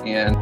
And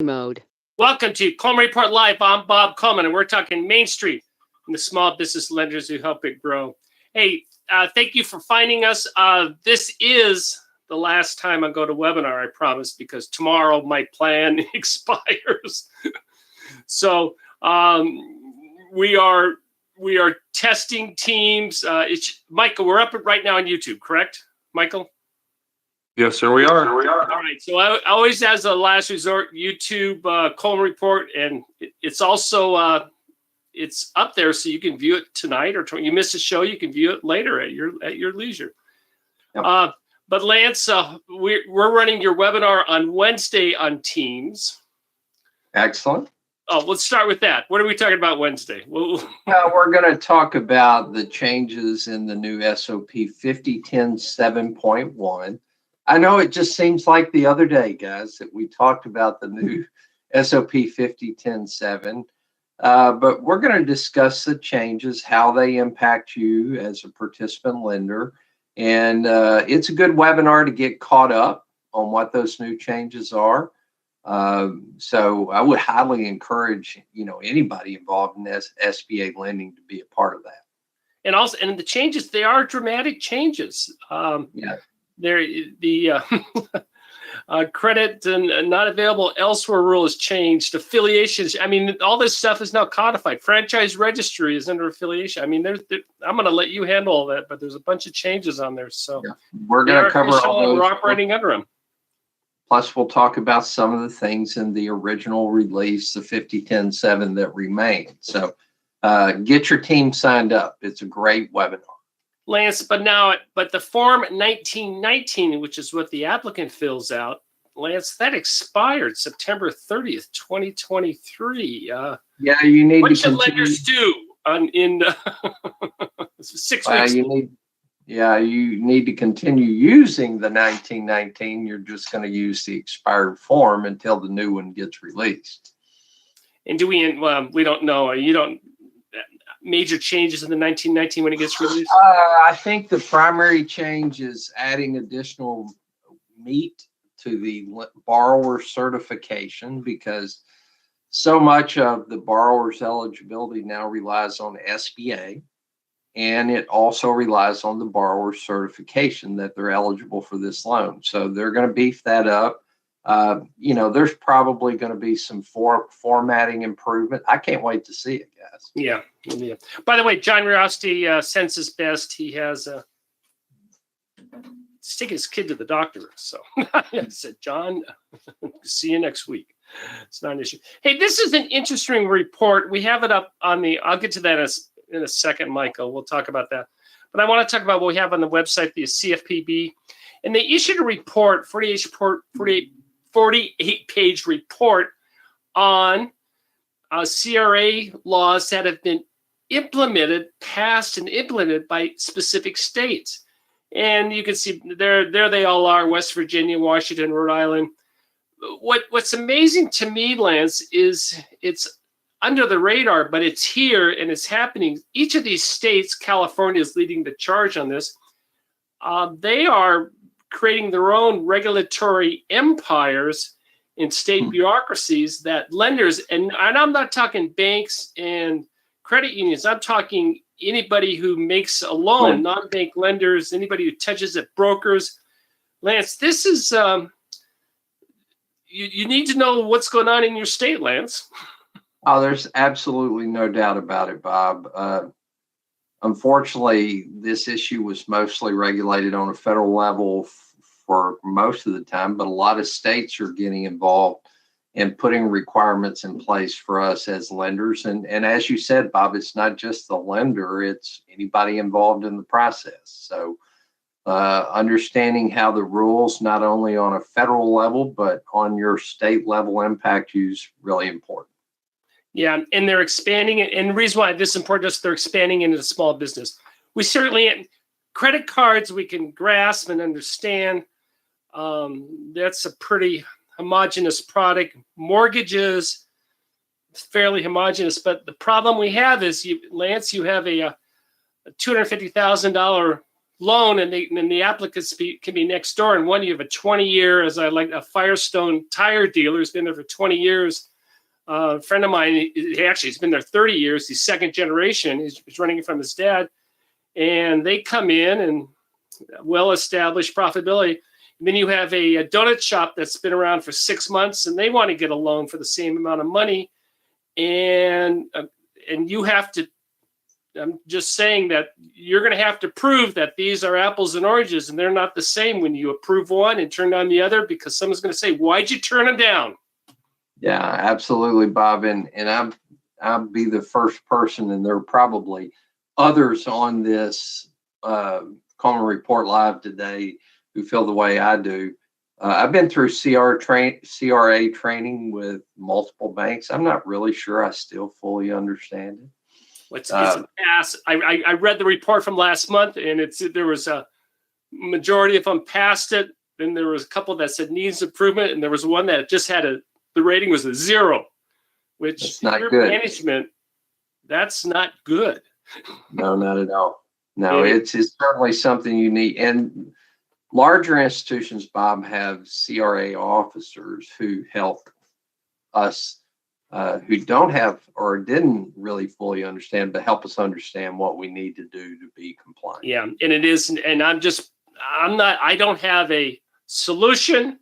mode. Welcome to Coleman Report Live. I'm Bob Coleman, and we're talking Main Street and the small business lenders who help it grow. Hey, thank you for finding us. This is the last time I go to webinar, I promise, because tomorrow my plan expires. So we are testing teams. Michael, we're up right now on YouTube, correct, Michael? Yes, sir, we are. All right. So I always, as a last resort, YouTube Coleman Report, and it's also it's up there, so you can view it tonight, or you missed a show, you can view it later at your leisure. Yep. But Lance, we're running your webinar on Wednesday on Teams. Excellent. Oh, let's start with that. What are we talking about Wednesday? We're going to talk about the changes in the new SOP 5010-7.1. I know it just seems like the other day, guys, that we talked about the new SOP 5010-7, but we're going to discuss the changes, how they impact you as a participant lender, and it's a good webinar to get caught up on what those new changes are. So I would highly encourage, anybody involved in this SBA lending to be a part of that. And also, and the changes, they are dramatic changes. Yeah. They're the credit and not available elsewhere rule has changed. Affiliations. I mean, all this stuff is now codified. Franchise registry is under affiliation. I mean, I'm going to let you handle all that, but there's a bunch of changes on there. So yeah. We're going to cover all those. We're operating under them. Plus, we'll talk about some of the things in the original release, the 5010-7, that remain. So get your team signed up. It's a great webinar. Lance, but the Form 1919, which is what the applicant fills out, Lance, that expired September 30th, 2023. Yeah, you need what to should continue. lenders do in 6 weeks? You need to continue using the 1919. You're just going to use the expired form until the new one gets released. And we don't know. You don't major changes in the 1919 when it gets released? I think the primary change is adding additional meat to the borrower certification, because so much of the borrower's eligibility now relies on SBA, and it also relies on the borrower's certification that they're eligible for this loan. So they're going to beef that up. There's probably going to be some formatting improvement. I can't wait to see it, guys. Yeah. By the way, John Rosty sends his best. He has he's taking his kid to the doctor. So I said, John, see you next week. It's not an issue. Hey, this is an interesting report. We have it up on I'll get to that in a second, Michael. We'll talk about that. But I want to talk about what we have on the website, the CFPB. And they issued a report, 48-page report on CRA laws that have been passed and implemented by specific states. And you can see there they all are: West Virginia, Washington, Rhode Island. What's amazing to me, Lance, is it's under the radar, but it's here and it's happening. Each of these states, California is leading the charge on this. They are creating their own regulatory empires in state bureaucracies that lenders, and I'm not talking banks and credit unions, I'm talking anybody who makes a loan, non-bank lenders, anybody who touches it, brokers. Lance, this is, you need to know what's going on in your state, Lance. Oh, there's absolutely no doubt about it, Bob. Unfortunately, this issue was mostly regulated on a federal level for most of the time, but a lot of states are getting involved in putting requirements in place for us as lenders. And as you said, Bob, it's not just the lender, it's anybody involved in the process. So understanding how the rules, not only on a federal level, but on your state level impact you is really important. Yeah, and they're expanding it. And the reason why this is important is they're expanding into small business. We certainly, credit cards, we can grasp and understand. That's a pretty homogeneous product. Mortgages, it's fairly homogeneous. But the problem we have is, Lance, you have a $250,000 loan, and the applicants can be next door. And one, you have a 20-year, as I like, a Firestone tire dealer who's been there for 20 years. A friend of mine, he's been there 30 years. He's second generation. He's running it from his dad. And they come in and well-established profitability. And then you have a donut shop that's been around for 6 months, and they want to get a loan for the same amount of money. And you have to, I'm just saying that you're going to have to prove that these are apples and oranges, and they're not the same when you approve one and turn down the other, because someone's going to say, why'd you turn them down? Yeah, absolutely, Bob. And I'll be the first person, and there are probably others on this Coleman Report Live today who feel the way I do. I've been through CRA training with multiple banks. I'm not really sure I still fully understand it. It's a pass. I read the report from last month, and there was a majority of them passed it. Then there was a couple that said needs improvement, and there was one that just had the rating was a 0, which that's not your good. Management, that's not good. No, not at all. No, it's certainly something you need. And larger institutions, Bob, have CRA officers who help us who don't have or didn't really fully understand, but help us understand what we need to do to be compliant. Yeah, and it is, and I don't have a solution.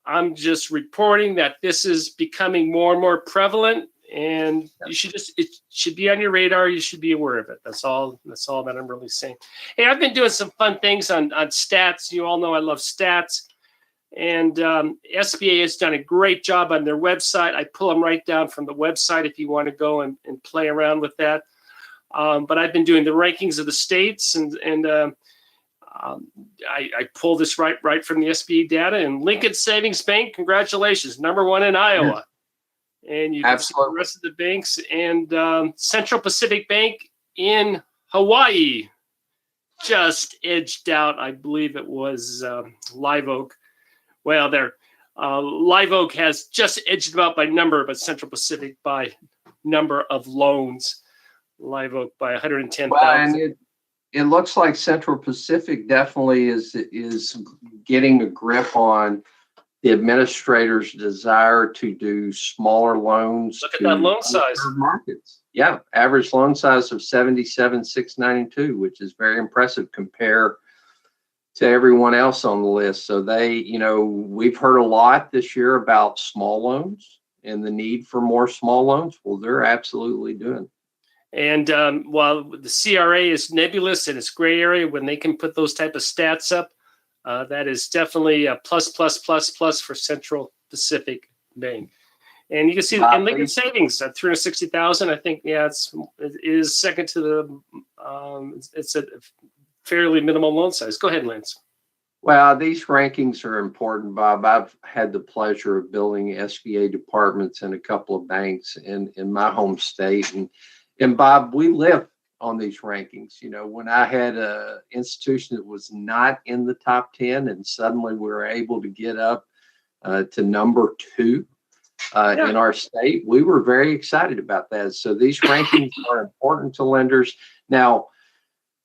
I'm just reporting that this is becoming more and more prevalent, and it should be on your radar. You should be aware of it. That's all that I'm really saying. Hey, I've been doing some fun things on stats. You all know I love stats. And SBA has done a great job on their website. I pull them right down from the website if you want to go and play around with that. But I've been doing the rankings of the states, and I pull this right from the SBA data. And Lincoln Savings Bank, congratulations, #1 in Iowa. And you can see the rest of the banks. And Central Pacific Bank in Hawaii just edged out, I believe it was Live Oak. Well, Live Oak has just edged them out by number, but Central Pacific by number of loans. Live Oak by 110,000. Well, and it looks like Central Pacific definitely is getting a grip on the administrator's desire to do smaller loans. Look at that loan size. Markets. Yeah, average loan size of 77,692, which is very impressive compared to everyone else on the list. So we've heard a lot this year about small loans and the need for more small loans. Well, they're absolutely doing it. And while the CRA is nebulous in its gray area, when they can put those type of stats up, that is definitely a plus for Central Pacific Bank. And you can see in Lincoln Savings at 360,000. I think, it is second to the. It's a fairly minimal loan size. Go ahead, Lance. Well, these rankings are important, Bob. I've had the pleasure of building SBA departments in a couple of banks in my home state. And Bob, we live on these rankings. When I had an institution that was not in the top 10 and suddenly we were able to get up to #2 in our state, we were very excited about that. So these rankings are important to lenders. Now,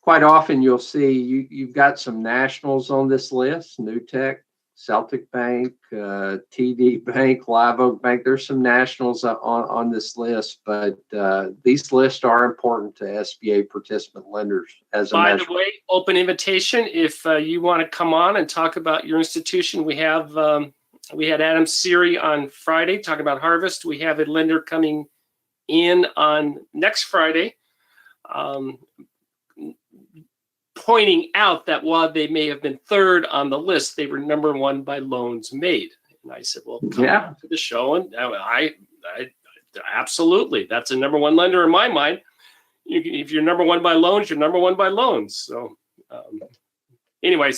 quite often you'll see you've got some nationals on this list: Newtek, Celtic Bank, TD Bank, Live Oak Bank. There's some nationals on this list, but these lists are important to SBA participant lenders as a measure. By the way, open invitation if you want to come on and talk about your institution. We had Adam Siri on Friday talking about Harvest. We have a lender coming in on next Friday, pointing out that while they may have been third on the list, they were #1 by loans made. And I said, well, come on to the show. And I absolutely, that's a #1 lender in my mind. If you're #1 by loans, you're #1 by loans. So anyway,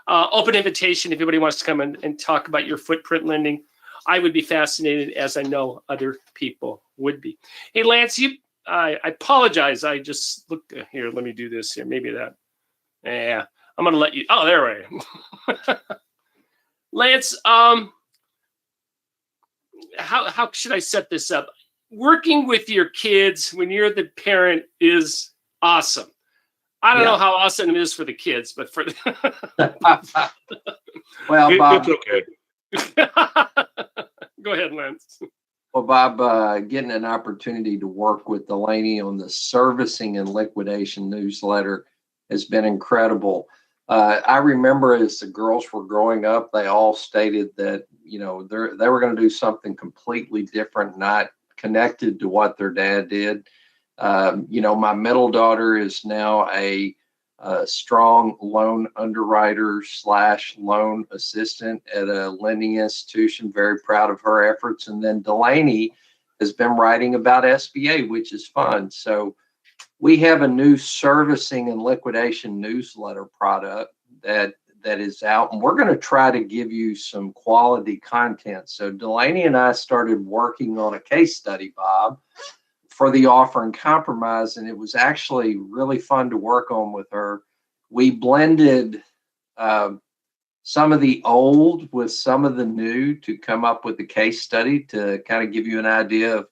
open invitation if anybody wants to come and talk about your footprint lending. I would be fascinated, as I know other people would be. Hey, Lance, I apologize. I just looked here. Let me do this here. Maybe that. Yeah, I'm going to let you. Oh, there I am. Lance, how should I set this up? Working with your kids when you're the parent is awesome. I don't know how awesome it is for the kids, but for well, Bob, it's okay. Go ahead, Lance. Well, Bob, getting an opportunity to work with Delaney on the servicing and liquidation newsletter has been incredible. I remember as the girls were growing up, they all stated that, they were going to do something completely different, not connected to what their dad did. My middle daughter is now a strong loan underwriter / loan assistant at a lending institution. Very proud of her efforts. And then Delaney has been writing about SBA, which is fun. So we have a new servicing and liquidation newsletter product that that is out, and we're going to try to give you some quality content. So Delaney and I started working on a case study, Bob, for the offer and compromise, and it was actually really fun to work on with her. We blended some of the old with some of the new to come up with a case study to kind of give you an idea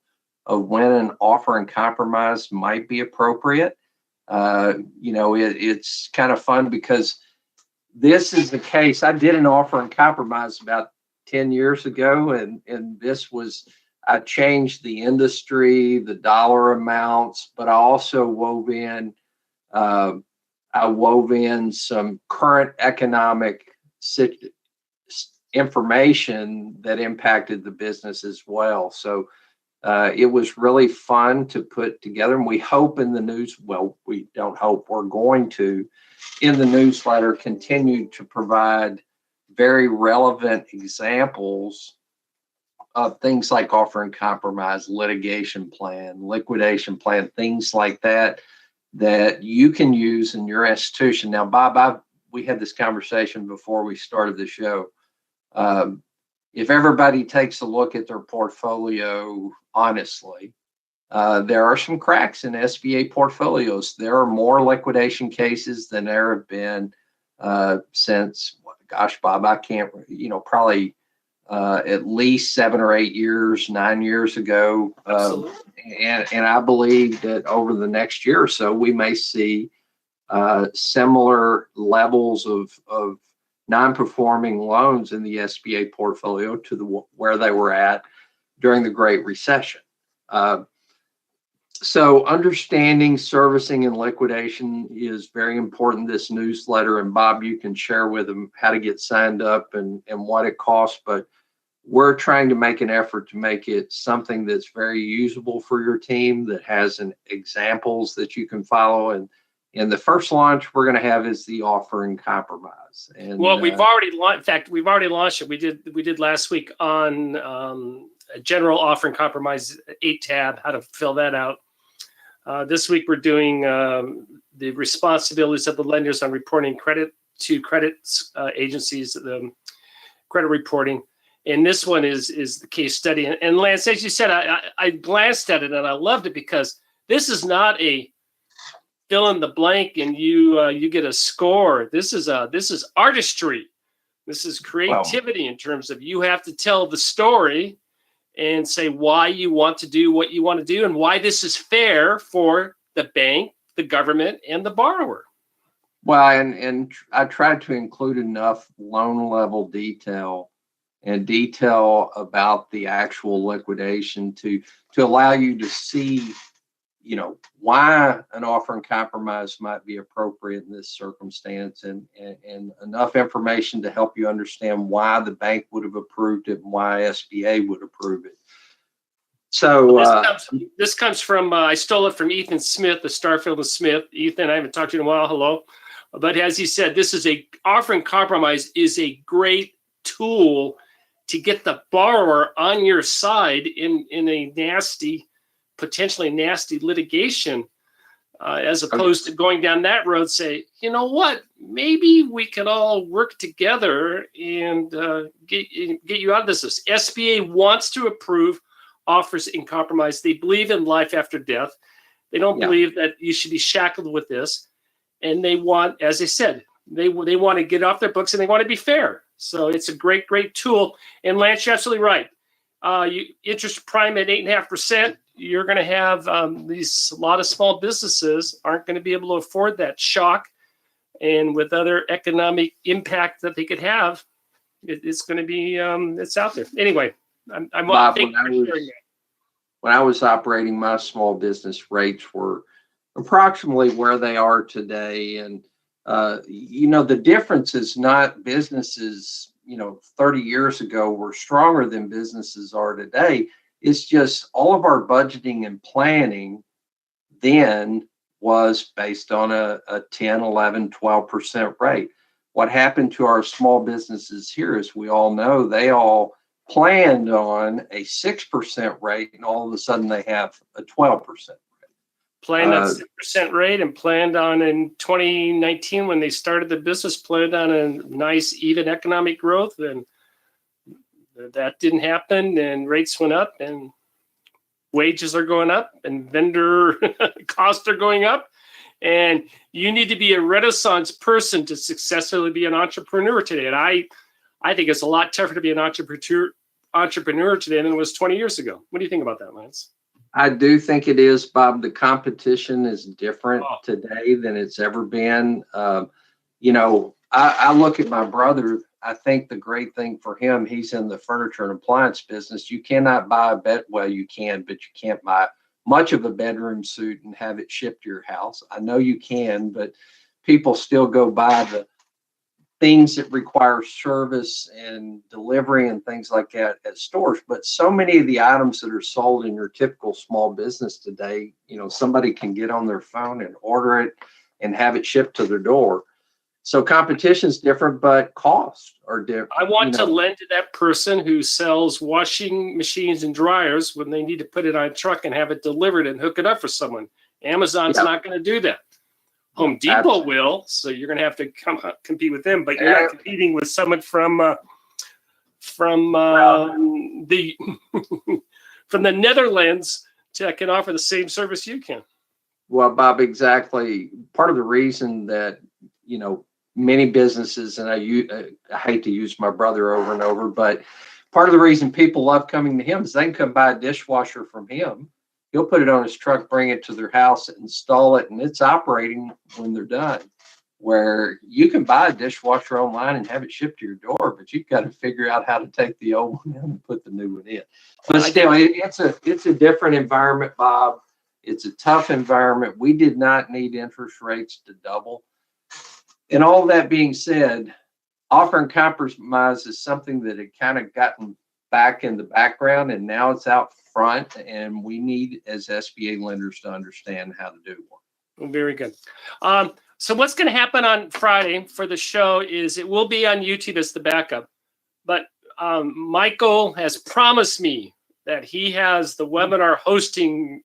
of when an offer and compromise might be appropriate. It's kind of fun because this is the case. I did an offer and compromise about 10 years ago, and this was, I changed the industry, the dollar amounts, but I also wove in some current economic information that impacted the business as well. So it was really fun to put together, and we hope in the news, well, we don't hope, we're going to, in the newsletter, continue to provide very relevant examples of things like offer and compromise, litigation plan, liquidation plan, things like that, that you can use in your institution. Now, Bob, we had this conversation before we started the show. If everybody takes a look at their portfolio honestly, there are some cracks in SBA portfolios. There are more liquidation cases than there have been since, gosh, Bob, I can't, probably at least 7 or 8 years, 9 years ago. And I believe that over the next year or so, we may see similar levels of non-performing loans in the SBA portfolio to where they were at during the Great Recession. So understanding servicing and liquidation is very important. This newsletter, and Bob, you can share with them how to get signed up and what it costs, but we're trying to make an effort to make it something that's very usable for your team, that has examples that you can follow. And the first launch we're going to have is the offer and compromise. And well, we've already launched it. We did last week on a general offer and compromise 8 tab, how to fill that out. This week we're doing the responsibilities of the lenders on reporting credit to credit agencies, the credit reporting. And this one is the case study. And Lance, as you said, I glanced at it and I loved it, because this is not a fill in the blank and you get a score. This is artistry. This is creativity. Wow. In terms of, you have to tell the story and say why you want to do what you want to do and why this is fair for the bank, the government, and the borrower. Well, and I tried to include enough loan level detail and detail about the actual liquidation to allow you to see, why an offer and compromise might be appropriate in this circumstance, and enough information to help you understand why the bank would have approved it and why SBA would approve it. So this comes from, I stole it from Ethan Smith, the Starfield and Smith. Ethan, I haven't talked to you in a while. Hello. But as he said, offer and compromise is a great tool to get the borrower on your side in a potentially nasty litigation, as opposed to going down that road. Say, you know what, maybe we can all work together and get you out of this. SBA wants to approve offers in compromise. They believe in life after death. They don't believe that you should be shackled with this. And they want, as I said, they want to get off their books and they want to be fair. So it's a great, great tool. And Lance, you're absolutely right. Interest prime at 8.5%. You're going to have a lot of small businesses aren't going to be able to afford that shock. And with other economic impact that they could have, it's going to be, it's out there. Anyway, Bob, when I was operating, my small business rates were approximately where they are today. And, the difference is not businesses, 30 years ago were stronger than businesses are today. It's just all of our budgeting and planning then was based on a 10, 11, 12% rate. What happened to our small businesses here, as we all know, they all planned on a 6% rate, and all of a sudden they have a 12% rate. Planned on 6% rate and planned on in 2019 when they started the business, planned on a nice even economic growth, and that didn't happen, and rates went up and wages are going up and vendor costs are going up. And you need to be a Renaissance person to successfully be an entrepreneur today. And I think it's a lot tougher to be an entrepreneur today than it was 20 years ago. What do you think about that, Lance? I do think it is, Bob. The competition is different today than it's ever been. You know, I look at my brother. I think the great thing for him, he's in the furniture and appliance business. You cannot buy a bed. Well, you can, but you can't buy much of a bedroom suit and have it shipped to your house. I know you can, but people still go buy the things that require service and delivery and things like that at stores. But so many of the items that are sold in your typical small business today, you know, somebody can get on their phone and order it and have it shipped to their door. So competition's different, but costs are different. I want to lend to that person who sells washing machines and dryers when they need to put it on a truck and have it delivered and hook it up for someone. Amazon's not going to do that. Home Depot will, so you're going to have to compete with them, but you're not competing with someone from the from the Netherlands that can offer the same service you can. Well, Bob, exactly. Part of the reason that, you know, many businesses, and I hate to use my brother over and over, but part of the reason people love coming to him is they can come buy a dishwasher from him. He'll put it on his truck, bring it to their house, install it, and it's operating when they're done. Where you can buy a dishwasher online and have it shipped to your door, but you've got to figure out how to take the old one out and put the new one in. But still, it's a different environment, Bob. It's a tough environment. We did not need interest rates to double. And all that being said, offer and compromise is something that had kind of gotten back in the background, and now it's out front, and we need, as SBA lenders, to understand how to do one. Very good. So what's going to happen on Friday for the show is it will be on YouTube as the backup, but Michael has promised me that he has the webinar hosting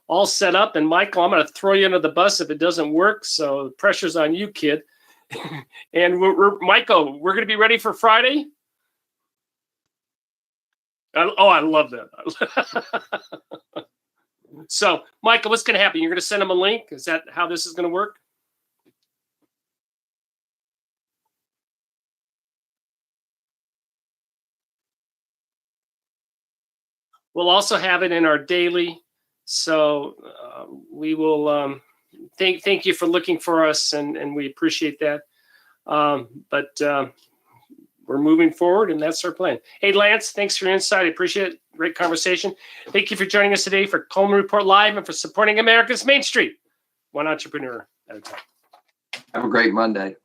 all set up. And Michael, I'm going to throw you under the bus if it doesn't work. So the pressure's on you, kid. And Michael, we're going to be ready for Friday. I love that. So, Michael, what's going to happen? You're going to send him a link? Is that how this is going to work? We'll also have it in our daily. So we will thank you for looking for us, and we appreciate that. But we're moving forward, and that's our plan. Hey, Lance, thanks for your insight. I appreciate it. Great conversation. Thank you for joining us today for Coleman Report Live and for supporting America's Main Street, one entrepreneur at a time. Have a great Monday.